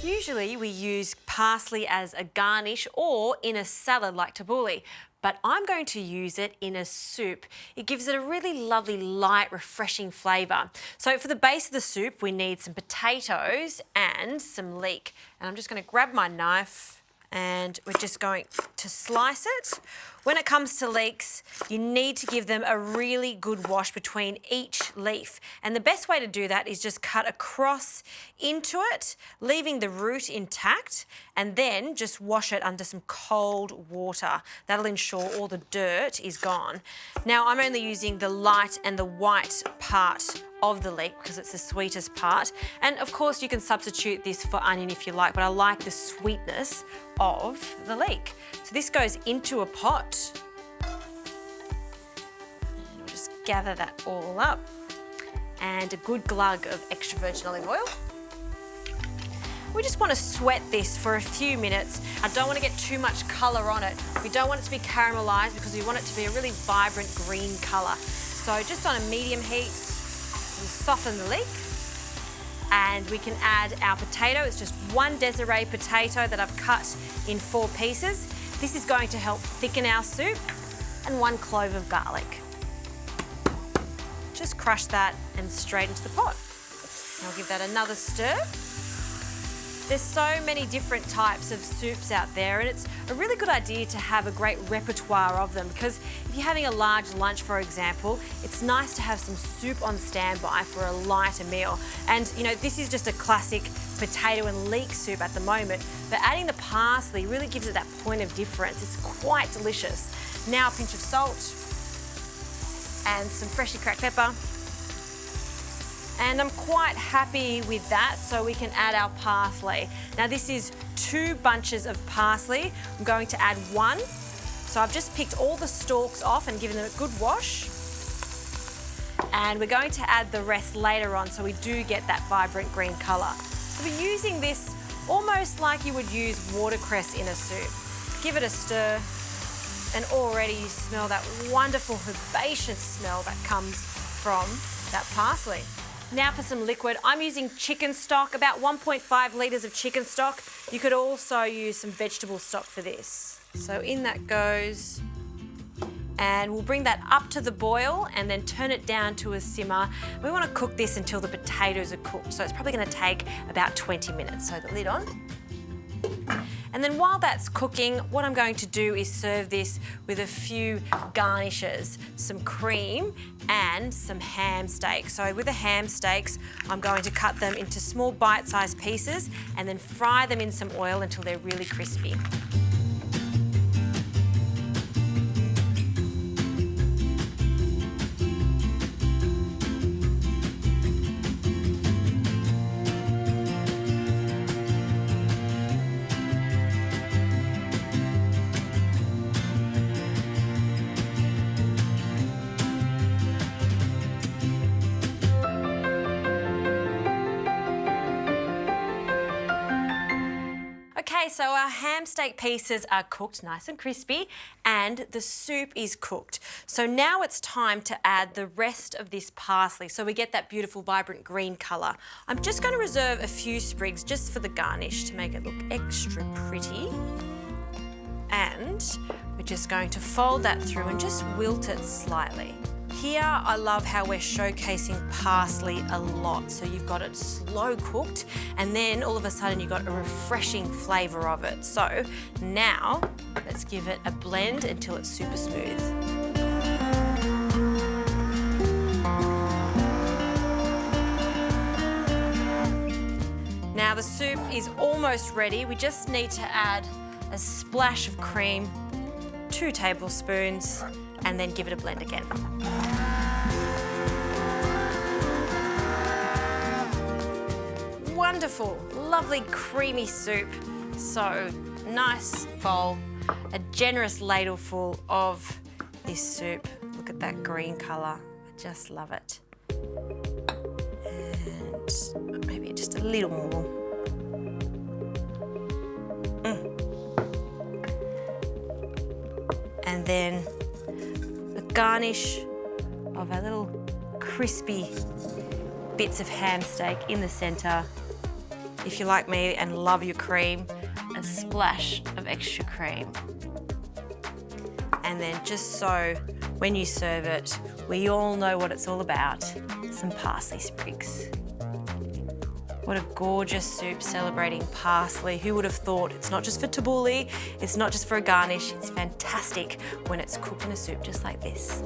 Usually we use parsley as a garnish or in a salad like tabbouleh, but I'm going to use it in a soup. It gives it a really lovely, light, refreshing flavour. So for the base of the soup, we need some potatoes and some leek. And I'm just going to grab my knife and we're just going to slice it. When it comes to leeks, you need to give them a really good wash between each leaf. And the best way to do that is just cut across into it, leaving the root intact, and then just wash it under some cold water. That'll ensure all the dirt is gone. Now, I'm only using the light and the white part of the leek because it's the sweetest part. And of course you can substitute this for onion if you like, but I like the sweetness of the leek. So this goes into a pot. And we'll just gather that all up. And a good glug of extra virgin olive oil. We just want to sweat this for a few minutes. I don't want to get too much colour on it. We don't want it to be caramelised because we want it to be a really vibrant green colour. So just on a medium heat, we'll soften the leek and we can add our potato. It's just one Desiree potato that I've cut in 4 pieces. This is going to help thicken our soup, and 1 clove of garlic. Just crush that and straight into the pot. And I'll give that another stir. There's so many different types of soups out there, and it's a really good idea to have a great repertoire of them, because if you're having a large lunch, for example, it's nice to have some soup on standby for a lighter meal. And you know, this is just a classic potato and leek soup at the moment, but adding the parsley really gives it that point of difference. It's quite delicious. Now a pinch of salt and some freshly cracked pepper. And I'm quite happy with that, so we can add our parsley. Now this is 2 bunches of parsley. I'm going to add 1. So I've just picked all the stalks off and given them a good wash. And we're going to add the rest later on so we do get that vibrant green colour. So we're using this almost like you would use watercress in a soup. Give it a stir, and already you smell that wonderful herbaceous smell that comes from that parsley. Now for some liquid. I'm using chicken stock, about 1.5 litres of chicken stock. You could also use some vegetable stock for this. So in that goes, and we'll bring that up to the boil and then turn it down to a simmer. We want to cook this until the potatoes are cooked, so it's probably going to take about 20 minutes. So the lid on. And then while that's cooking, what I'm going to do is serve this with a few garnishes, some cream and some ham steaks. So with the ham steaks, I'm going to cut them into small bite-sized pieces and then fry them in some oil until they're really crispy. Okay, so our ham steak pieces are cooked nice and crispy and the soup is cooked. So now it's time to add the rest of this parsley so we get that beautiful vibrant green colour. I'm just going to reserve a few sprigs just for the garnish to make it look extra pretty. And we're just going to fold that through and just wilt it slightly. Here, I love how we're showcasing parsley a lot. So you've got it slow cooked and then all of a sudden you've got a refreshing flavour of it. So now let's give it a blend until it's super smooth. Now the soup is almost ready. We just need to add a splash of cream, 2 tablespoons, and then give it a blend again. Wonderful, lovely creamy soup. So nice bowl, a generous ladleful of this soup. Look at that green colour, I just love it. And maybe just a little more. And then a garnish of our little crispy bits of ham steak in the centre. if you're like me and love your cream, a splash of extra cream. And then just so when you serve it, we all know what it's all about, some parsley sprigs. What a gorgeous soup celebrating parsley. Who would have thought? It's not just for tabbouleh, it's not just for a garnish, it's fantastic when it's cooked in a soup just like this.